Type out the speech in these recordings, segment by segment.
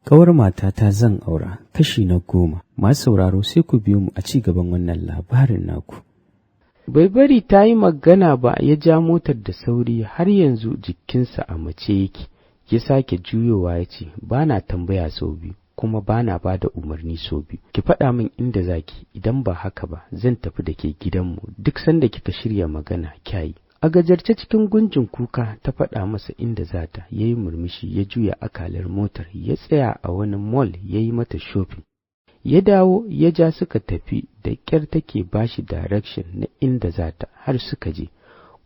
Ƙawar matata zan aura kashi na 10. Masu sauraro sai ku biyo mu a ci gaban wannan labarin naku. Bai bari ta yi magana ba, ya ja motar da sauri, har yanzu jikinsa a mace yake. Ya sake juyowa ya ce, ba na tambaya sau biyu, kuma ba na ba da umarni sau biyu. Ki faɗa min inda zaki, idan ba haka ba zan tafi da ke gidanmu. Duk sanda kika shirya magana kyayi. A gajarce cikin gunjin kuka ta faɗa masa inda za ta, ya yi murmushi, ya juya akalar motar, ya tsaya a wani mall ya yi mata shopping. Ya dawo ya ja suka tafi, da ƙyar take bashi direction na inda za ta, har suka je.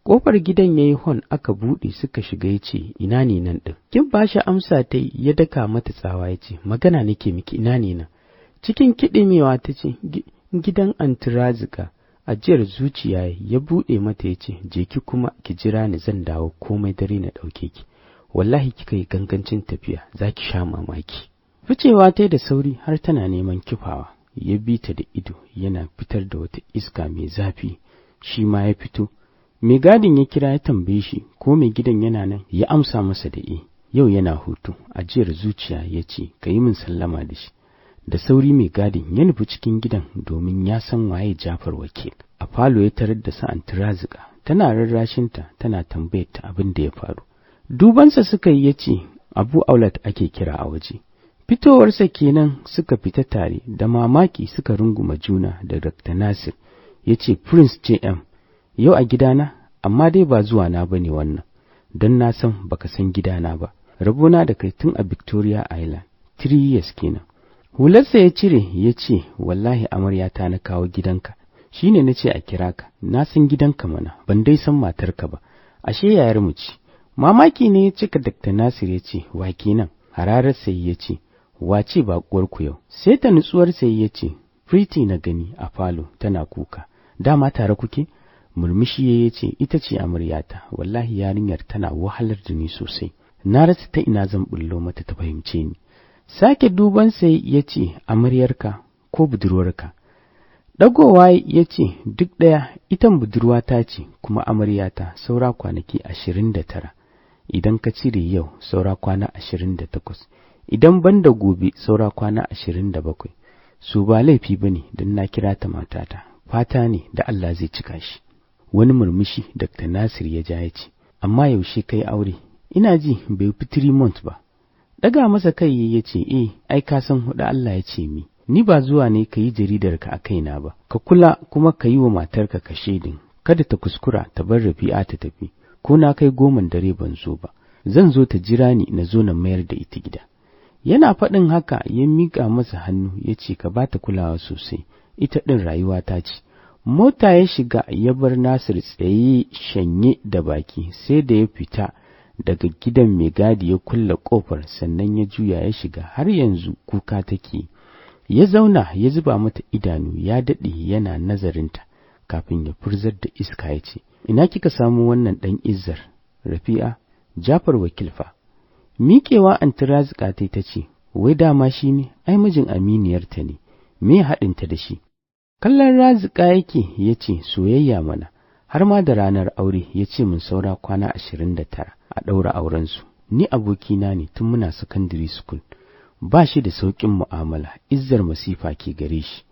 Ƙofar gidan ya yi hon, aka buɗe suka shiga. Ya ce, ina ne nan ɗin? Kin bashi amsa ta yi, ya daka mata tsawa ya ce, magana nake miki, ina ne nan? Cikin kiɗimewa ta ce, gidan Anti Razika. Ajiyar zuciya ya buɗe mata ya ce, je ki kuma ki jira ni, zan dawo komai dare na ɗauke ki. Wallahi kika yi gangancin tafiya, za ki sha mamaki. Ficewa ta da sauri har tana neman kifawa. Ya bi ta da ido yana fitar da wata iska mai zafi. Shi ma ya fito. Mai gadin ya kira ya tambaye shi ko mai gidan yana nan. Ya amsa masa da yau yana hutu. Ajiyar zuciya ya ce, ka yi min sallama da shi. Da sauri mai gadin ya nufi cikin gidan domin ya san waye Jafar Wakil. A falo ya tarar da sa Anti Razika, tana rarrashinta, tana tambayar ta abin da ya faru. Dubansa suka yi, ya ce, Abu Aulat ake kira a waje. Fitowarsa kenan suka fita tare, da mamaki suka runguma juna da Dr. Nasir. Ya ce, Prince JM, yau a gidana, amma dai ba zuwa na bane wannan, don na san baka san gidana ba. Rabona da kai tun a Victoria Island, 3 years kenan. Hularsa ya cire ya ce, wallahi amaryata na kawo gidanka, shi ne na ce a kira ka, na san gidanka mana, ban dai san matarka ba, ashe yayar mu ce. Mamaki ne ya cika Dr. Nasir. Ya ce, wa kenan? Hararar sai ya ce, wace baƙuwarku yau? Sai ta nutsuwar sai ya ce, Pretty na gani a falo tana kuka, dama tare kuke? Murmushi ya ce, ita ce amaryata, wallahi yarinyar tana wahalar da ni sosai, na rasa ta ina zan bullo mata ta fahimce ni. Sake duban sai ya ce, amaryarka ko budurwarka? Dagowa ya ce, duk ɗaya, itan budurwata ce kuma amaryata. Saura kwanaki 29, idan ka cire yau saura kwana 28, idan banda gobe saura kwana 27. Su ba laifi ba ne don na kira ta matata, fata ne da Allah zai cika shi. Wani murmushi Dr. Nasir ya ja ya ce, amma yaushe kai aure? Ina ji bai fi 3 months ba. Daga masa kai ya ce, ai ka san huɗu Allah ya ce ni ba zuwa ne ka yi jaridarka a kaina ba, ka kula kuma ka yi wa matarka ka shaidin, kada ta kuskura ta bar Rafi'a ta tafi, ko na kai 10 dare ban zo ba, zan zo ta jira ni na zo na mayar da ita gida. Yana faɗin haka ya miƙa masa hannu ya ce, ka ba ta kulawa sosai, ita ɗin rayuwa ta ce. Mota ya shiga ya bar Nasir tsaye shanye da baki, sai da ya fita daga gidan mai gadi ya kulle ƙofar, sannan ya juya ya shiga. Har yanzu kuka take. Ya zauna ya zuba mata idanu, ya daɗe yana nazarinta kafin ya furzar da iska ya ce, ina kika samu wannan ɗan izzar? Rafi'a, Jafar Wakil fa. Miƙewa Anti Razika ta ce, wai dama shi ne, ai mijin aminiyarta ne, me haɗinta da shi? Kallon Razika yake ya ce, soyayya mana, har ma da ranar aure. Ya ce min saura kwana 29 a ɗaura aurensu. Ni abokina ne tun muna secondary school, ba shi da sauƙin mu'amala, izzar masifa ke gare shi.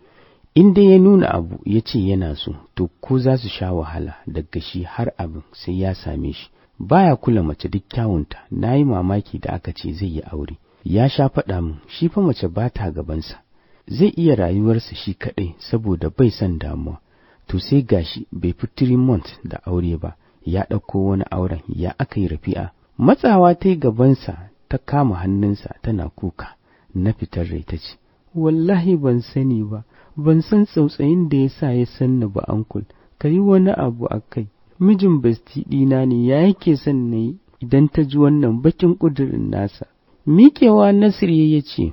In dai ya nuna abu ya ce yana so, to ko za su sha wahala daga shi har abin sai ya same shi. Baya kula mace duk kyawunta. Na yi mamaki da aka ce zai yi aure. Ya sha faɗa min, shi fa mace ba ta gabansa, zai iya rayuwarsa shi kaɗai saboda bai son damuwa. To sai gashi bai fi 3 months da aure ba, ya ɗauko wani auren. Ya aka yi Rafi'a? Matsawa ta yi gabansa ta kama hannunsa tana kuka. Na fitar rai ta ce, wallahi ban sani ba, ban san tsautsayin da ya sa ya sanni ba ankul, ka yi wani abu a kai. Mijin basti ɗina ne, ya yake son na yi idan ta ji wannan bakin ƙudurin nasa. Miƙewa Nasir ya ce,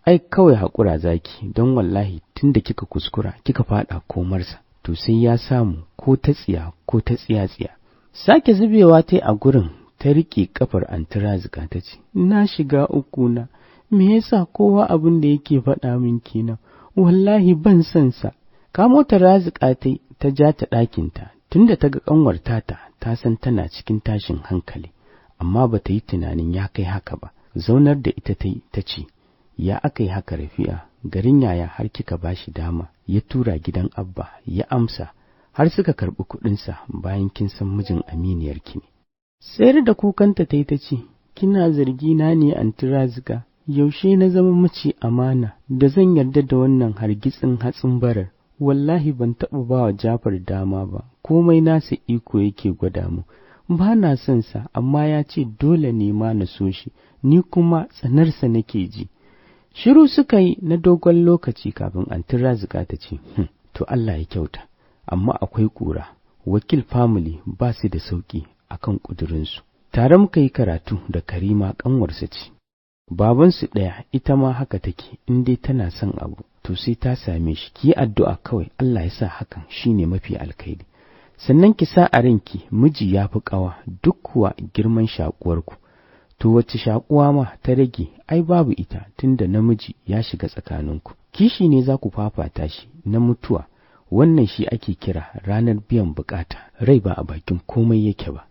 ai kawai haƙura zaki, don wallahi tun da kika kuskura kika faɗa komarsa, to sai ya samu ko ta tsiya ko ta tsiya-tsiya. Sake zubewa ta a gurin, ta riƙe ƙafar Anti Razika ta ce, na shiga uku na, me yasa kowa abin da yake faɗa min kenan, wallahi ban san sa. Kamo ta Razika ta ja ta ɗakinta, tunda ta ga ƙanwar tata ta san tana cikin tashin hankali, amma ba ta yi tunanin ya kai haka ba. Zaunar da ita ta ce, Ya aka yi haka Rafi'a, garin yaya har kika bashi dama ya tura gidan Abba ya amsa har suka karɓi kuɗinsa bayan kin san mijin aminiyarki ne. Sayar da kukanta ta yi ta ce, kina zargi na ne anti Razika, yaushe na zama mace amana da zan yarda da wannan hargitsin hatsin barar. Wallahi ban taɓa ba wa Jafar dama ba, komai nasa iko yake gwada mu. Ba na son sa, amma ya ce dole ne ma na so shi, ni kuma tsanarsa nake ji. Shiru suka yi na dogon lokaci kafin anti Razika ta ce, to Allah ya kyauta, amma akwai ƙura. Wakil family ba su da sauƙi akan ƙudurinsu. Tare muka yi karatu da Karima ƙanwarsa ce. Babansu ɗaya, ita ma haka take, in dai tana son abu, to sai ta same shi. Ki yi addu'a kawai, Allah ya sa hakan shine mafi alkhairi. Sannan ki sa a ranki miji ya fi ƙawa, duk kuwa girman shaƙuwarku. To wacce shaƙuwa ma ta rage, ai babu ita tunda namiji ya shiga tsakaninku. Kishi ne za ku fafata shi na mutuwa, wannan shi ake kira ranar biyan bukata. Rai ba a bakin komai yake ba.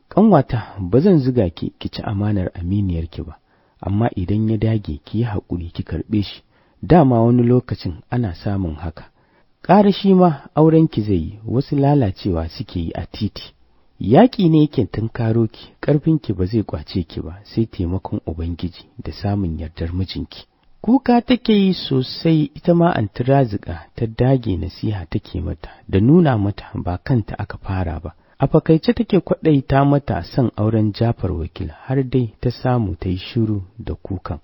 Ƙanwata, ba zan zuga ki ci amanar aminiyarki ba, amma idan ya dage ki yi haƙuri ki karɓe shi. Dama wani lokacin ana samun haka. Ƙara shi ma aurenki zai yi, wasu lalacewa suke yi a titi. Yaƙi ne yake tunkaro ki, ƙarfinki ba zai ƙwace ki ba, sai taimakon Ubangiji da samun yardar mijinki. Kuka take yi sosai, ita ma anti Razika ta dage nasiha take mata da nuna mata ba kanta aka fara ba. A fakaice take kwaɗaita mata son auren Jafar Wakil, har dai ta samu ta yi shiru da kukan,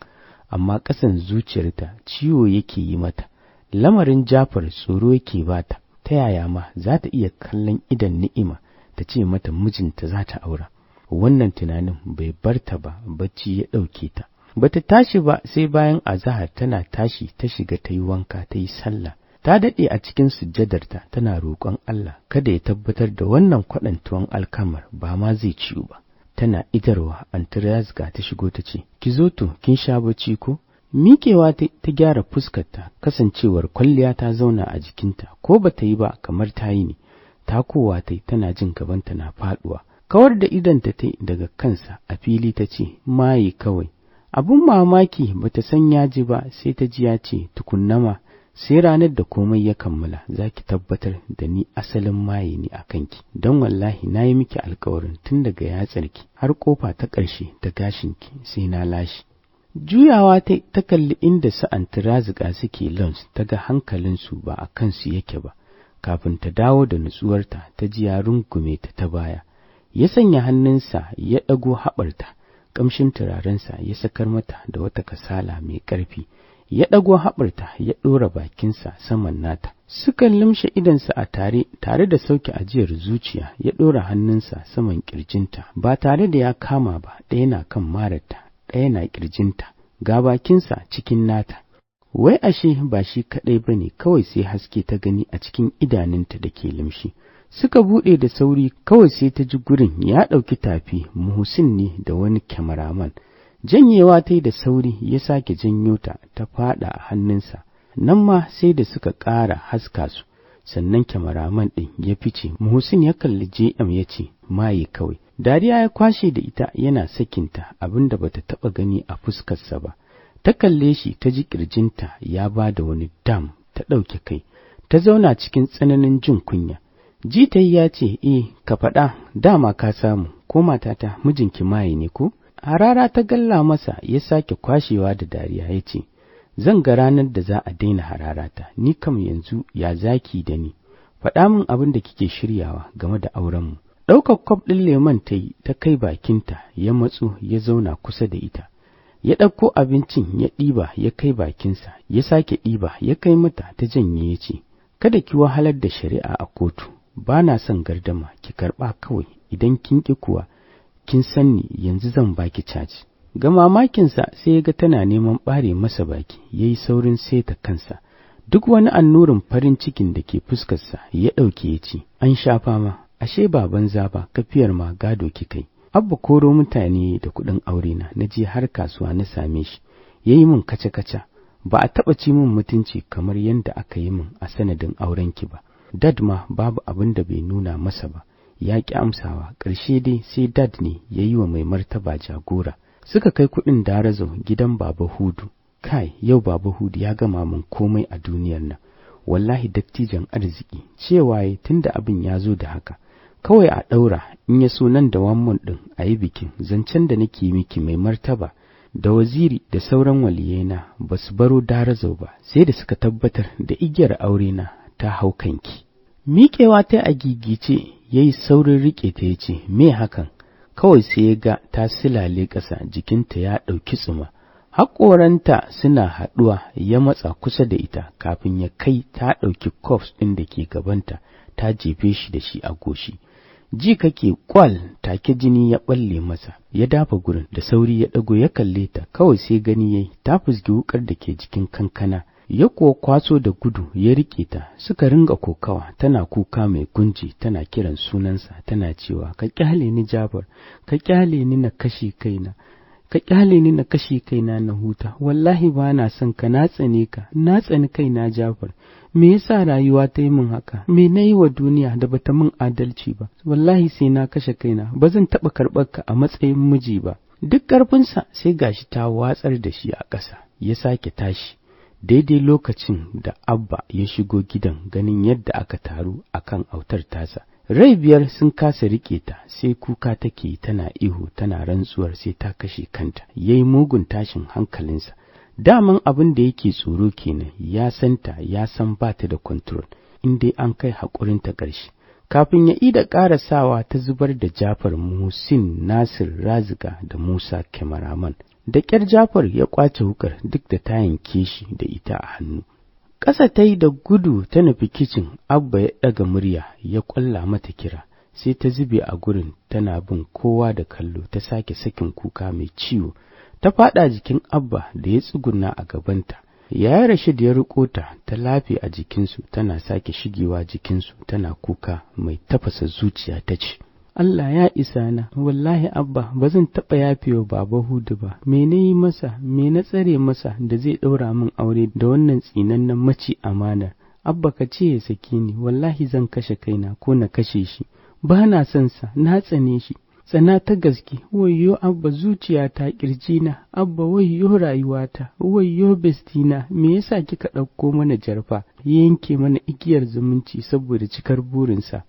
amma ƙasan zuciyarta ciwo yake yi mata. Lamarin Jafar tsoro yake bata, ta yaya ma za ta iya kallon idan Ni'ima ta ce mata mijinta za ta aura. Wannan tunanin bai barta ba, bacci ya ɗauke ta. Bata tashi ba sai bayan azahar, tana tashi ta shiga ta yi wanka ta yi sallah. Ta daɗe a cikin sujjadarta tana roƙon Allah kada ya tabbatar da wannan kwaɗantuwan alkamar ba ma zai ciwu ba. Tana idarwa anti Razika ta shigo ta ce, ki zo to, kin sha bacci ko? Miƙewa ta gyara fuskarta, kasancewar kwalliya ta zauna a jikinta, ko bata yi ba kamar ta yi ne. Takowa ta tana jin gabanta na faɗuwa. Kawar da idanta ta daga kansa a fili ta ce, maye kawai. Abun mamaki bata san yaji ba, sai ta ji ya ce, tukunnama sai ranar da komai ya kammala za ki tabbatar da ni asalin maye ne a kanki, don wallahi na yi miki alkawarin tun daga yatsarki har kofa ta ƙarshe ta gashinki sai na lashe. Juyawa ta kalli inda su anti Razika suke lunch, ta ga hankalinsu ba a kansu yake ba. Kafin ta dawo da nutsuwarta, ta ji ya rungume ta baya, ya sanya hannunsa ya ɗago haɓarta, ƙamshin turarensa ya sakar mata da wata kasala mai ƙarfi. Ya ɗago haɓarta ya ɗora bakinsa saman nata. Sukan limshe idansa a tare da sauke ajiyar zuciya, ya ɗora hannunsa saman ƙirjinta ba tare da ya kama ba, ɗaya na kan mararta, ɗaya na ƙirjinta, ga bakinsa cikin nata. Wai ashe ba shi kaɗai ba ne, kawai sai haske ta gani a cikin idanunta da ke limshi. Suka buɗe da sauri, kawai sai ta ji gurin ya ɗauki tafi. Muhsin ne da wani kyamaraman. Janyewa ta yi da sauri, ya sake janyo ta faɗa a hannunsa. Nan ma sai da suka ƙara haska su, sannan kyamaraman ɗin ya fice. Muhsin ya kalli JM ya ce, maye kawai. Dariya ya kwashe da ita yana sakinta, abinda bata taɓa gani a fuskarsa ba. Ta kalle shi, ta ji ƙirjinta ya ba da wani dam, ta ɗauke kai, ta zauna cikin tsananin jin kunya. Jitai ya ce, ka faɗa, dama ka samu, ko matata mijinki maye ne ko? Harara ta galla masa, ya sake kwashewa da dariya ya ce, zan ga ranar da za a daina hararata, ni kam yanzu ya zaki da ni. Faɗa min abin da kike shiryawa game da aurenmu. Ɗaukar kwaf ɗin lemon ta yi, ta kai bakinta, ya matso ya zauna kusa da ita. Ya ɗauko abincin ya ɗiba ya kai bakinsa, ya sake ɗiba ya kai mata, ta janye ya ce, kada ki wahalar da shari'a a kotu, ba na son gardama, ki karɓa kawai, idan kin ƙi kuwa kin san ni yanzu zan baki caji. Ga mamakinsa sai ya ga tana neman ɓare masa baki, ya yi saurin saita kansa. Duk wani annurin farin cikin da ke fuskarsa ya ɗauke ya ce, an sha fama, ashe ba banza ba, kafiyar ma gado ki kai. Abba koro mutane da kuɗin aurena, na je har kasuwa na same shi, ya yi min kaca-kaca. Ba a taɓa ci min mutunci kamar yadda aka yi min a sanadin aurenki ba. Dad ma babu abin da bai nuna masa ba, ya ƙi amsawa. Ƙarshe dai sai dad ne ya yi wa mai martaba jagora. Suka kai kuɗin Darazo gidan Baba Hudu. kai yau Baba Hudu ya gama min komai a duniyar nan. Wallahi dattijan arziki cewa tunda abin ya zo da haka kawai a ɗaura, in ya so nan da wannan ɗin a yi bikin. Zancen da nake miki mai martaba da waziri da sauran waliyaina ba su baro darazau ba sai da suka tabbatar da igiyar aure na ta hau kanki. Miƙewa ta a gigice ya yi saurin riƙe ta ya ce, me hakan? Kawai sai ya ga ta silale ƙasa, jikinta ya ɗauki tsuma. Haƙoranta suna haɗuwa, ya matsa kusa da ita kafin ya kai ta ɗauki cups ɗin da ke gabanta ta jefe shi da shi a goshi. Ji kake kwal, take jini ya ɓalle masa, ya dafa gurin da sauri ya ɗago ya kalle ta, kawai sai gani yayi ta fusgi wukar da ke jikin kankana, ya kuwa kwaso da gudu ya riƙe ta, suka ringa kokawa, tana kuka mai gunji tana kiran sunansa tana cewa ka kyale ni Jafar, ka kyale ni na kashe kaina. Ka kyale ni na kashe kaina na huta, wallahi ba na son ka, na tsane ka, na tsani kaina Jafar. Me yasa rayuwa ta yi min haka? Me na yi wa duniya da bata min adalci ba? Wallahi sai na kashe kaina, ba zan taɓa karɓar ka a matsayin miji ba. Duk ƙarfinsa sai gashi ta watsar da shi a ƙasa, ya sake tashi. Daidai lokacin da Abba ya shigo gidan ganin yadda aka taru akan autar tasa. Rai biyar sun kasa riƙe ta, sai kuka take tana ihu tana rantsuwar sai ta kashe kanta. Yayi mugun tashin hankalinsa. Daman abin da yake tsoro kenan, ya santa, ya san ba ta da control, in dai an kai haƙurinta ƙarshe. Kafin ya ida ƙarasawa ta zubar da Jafar, Muhsin, Nasir, Razika da Musa cameraman. Da ƙyar Jafar ya ƙwace wukar duk da ta yanke shi da ita a hannu. Ƙasa ta yi da gudu ta nufi kicin. Abba ya ɗaga murya ya ƙwalla mata kira, sai ta zube a gurin tana bin kowa da kallo, ta sake sakin kuka mai ciwo. Ta faɗa jikin Abba da ya tsuguna a gabanta. Yaya Rashid ya riƙo ta, ta lafe a jikinsu tana sake shigewa jikinsu tana kuka mai tafasa zuciya ta ce, Allah ya isa na, wallahi Abba ba zan taɓa yafewa Baba Hudu ba. Me na yi masa, me na tsare masa da zai ɗaura min aure da wannan tsinannen maci amanar? Abba ka ce ya saki ni, wallahi zan kashe kaina ko na kashe shi. Ba na son sa, na tsane shi. Tsana ta gaske, wayyo Abba zuciyata ƙirjina, Abba wayyo rayuwata, wayyo bestina, me yasa kika ɗauko mana jarfa, ya yanke mana igiyar zumunci saboda cikar burinsa.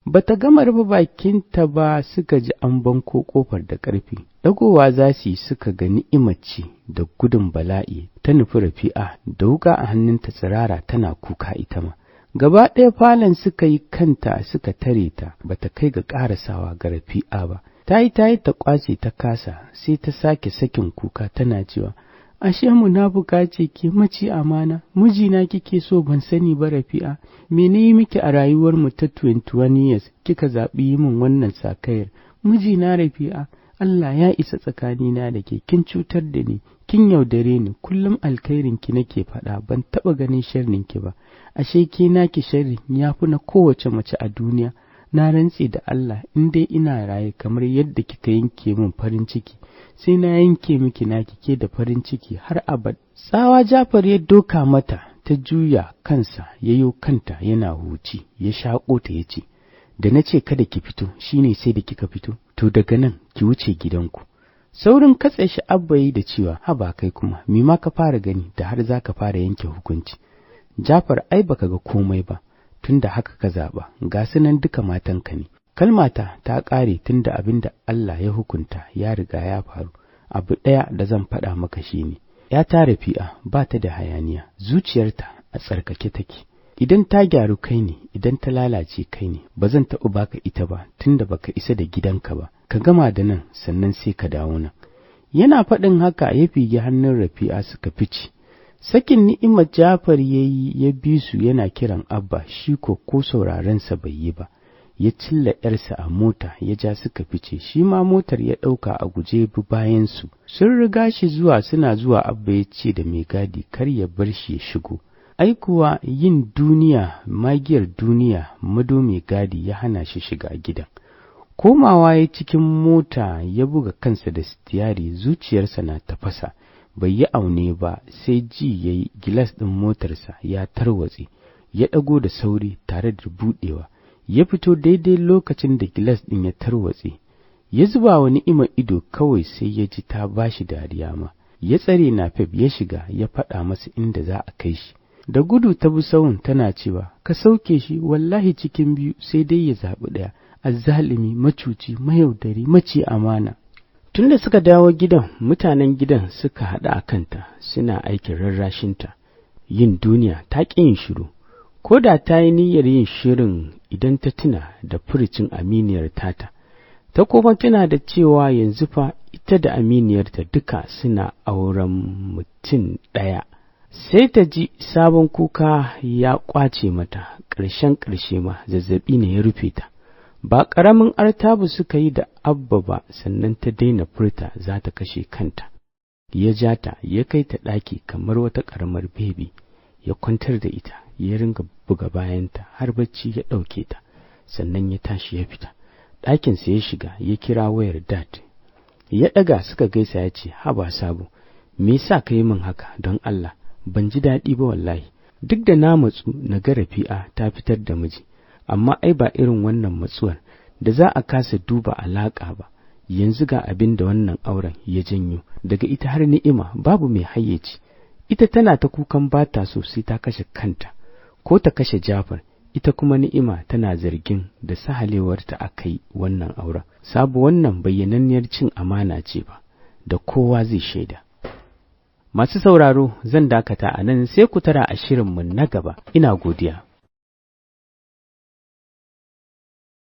Bata gama rufe bakinta ba suka ji an banko kofar da ƙarfi. Dagowa za su yi suka ga Ni'imace da gudun bala'i ta nufi Rafi'a da wuka a hannunta tsirara tana kuka ita ma. Gaba ɗaya falon suka yi kanta suka tare ta, bata kai ga ƙarasawa ga Rafi'a ba. Ta yi ta ƙwace ta kasa, sai ta sake sakin kuka tana cewa, ashe munafuka ce ke mace amana, mijina kike so ban sani ba Rafi'a, me ne yi miki a rayuwar mu ta 21 years kika zaɓi yi min wannan sakayar? Mijina Rafi'a, Allah ya isa tsakanina da ke, kin cutar da ni, kin yaudare ni, kullum alkhairin ki nake faɗa, ban taɓa ganin sharrin ki ba. Ashe ke naki sharrin ya fi na kowace mace a duniya. Na rantse da Allah, in dai ina raye kamar yadda kika yanke min farin ciki, sai na yanke miki naki ke da farin ciki har abad. Tsawa Jafar ya doka mata, ta juya kansa yayo kanta yana huci, ya shaƙo ta yace, da na ce kada ki fito shine sai da kika fito, to daga nan ki wuce gidanku. Saurin katse shi Abba yi da cewa, haba kai kuma me ma ka fara gani da har za ka fara yanke hukunci? Jafar ai baka ga komai ba, tunda haka ka zaɓa, ga su nan duka matanka ne. Kalmata ta ƙare tunda abin da Allah ya hukunta ya riga ya faru. Abu ɗaya da zan faɗa maka shi ne, ya ta Rafi'a ba ta da hayaniya, zuciyarta a tsarkake take. Idan ta gyaru kai ne, idan ta lalace kai ne, ba zan taɓa baka ita ba tunda baka isa da gidanka ba. Ka gama da nan sannan sai ka dawo nan. Yana faɗin haka ya fige hannun Rafi'a suka fice. Sakin Ni'imar Jafar ya bi su yana kiran Abba, shi ko saurarensa bai yi ba. Ya cilla ‘yarsa a mota ya ja suka fice, shi ma motar ya ɗauka a guje bi bayansu. Sun riga shi zuwa, suna zuwa Abba ya ce da mai gadi kar ya bar shi ya shigo. Ai kuwa yin duniya, magiyar duniya, mado mai gadi ya hana shi shiga gidan. Komawa ya cikin mota ya buga kansa da sitiyari, zuciyarsa na tafasa. Bai yi aune ba sai ji ya yi gilas ɗin motarsa ya tarwatse, ya ɗago da sauri tare da buɗewa, ya fito daidai lokacin da gilas ɗin ya tarwatse, ya zuba wa Ni'imar ido kawai sai ya ji ta bashi dariya ma, ya tsare Nafef ya shiga ya faɗa masa inda za a kai shi. Da gudu ta bi sawun tana cewa, ka sauke shi, wallahi cikin biyu sai dai ya zaɓi ɗaya, azzalimi, macuci, mayaudari, maci amana. Tunda suka dawo gidan, mutanen gidan suka haɗu a kanta suna aikin rarrashinta. Yin duniya ta ƙi yin shiru, ko da ta yi niyyar yin shirin idan ta tuna da furucin aminiyar tata, ta kuma tuna da cewa yanzu fa ita da aminiyarta duka suna auren mutum ɗaya. Sai ta ji sabon kuka ya ƙwace mata, ƙarshe ma zazzaɓi ne ya rufe ta. Ba ƙaramin artabu suka yi da Abba ba, sannan ta daina furta za ta kashe kanta. Ya ja ta ya kai ta ɗaki kamar wata ƙaramar bebi, ya kwantar da ita, ya ringa buga bayanta har bacci ya ɗauke ta, sannan ya tashi ya fita. Ɗakinsa ya shiga ya kira wayar Dad. Ya ɗaga suka gaisa ya ce, haba Sabo, me yasa ka yi min haka don Allah? Ban ji daɗi ba wallahi. Duk da na matsu na ga Rafi'a ta fitar da miji, amma ai ba irin wannan matsuwar da za a kasa duba alaƙa ba. Yanzu ga abin da wannan auren ya janyo, daga ita har Ni'ima babu mai hayyaci. Ita tana ta kukan bata so sai ta kashe kanta ko ta kashe Jafar, ita kuma Ni'ima tana zargin da sahalewarta aka yi wannan auren. Sabo, wannan bayyananniyar cin amana ce ba, da kowa zai shaida. Masu sauraro, zan dakata a nan, sai ku tara a shirinmu na gaba. Ina godiya.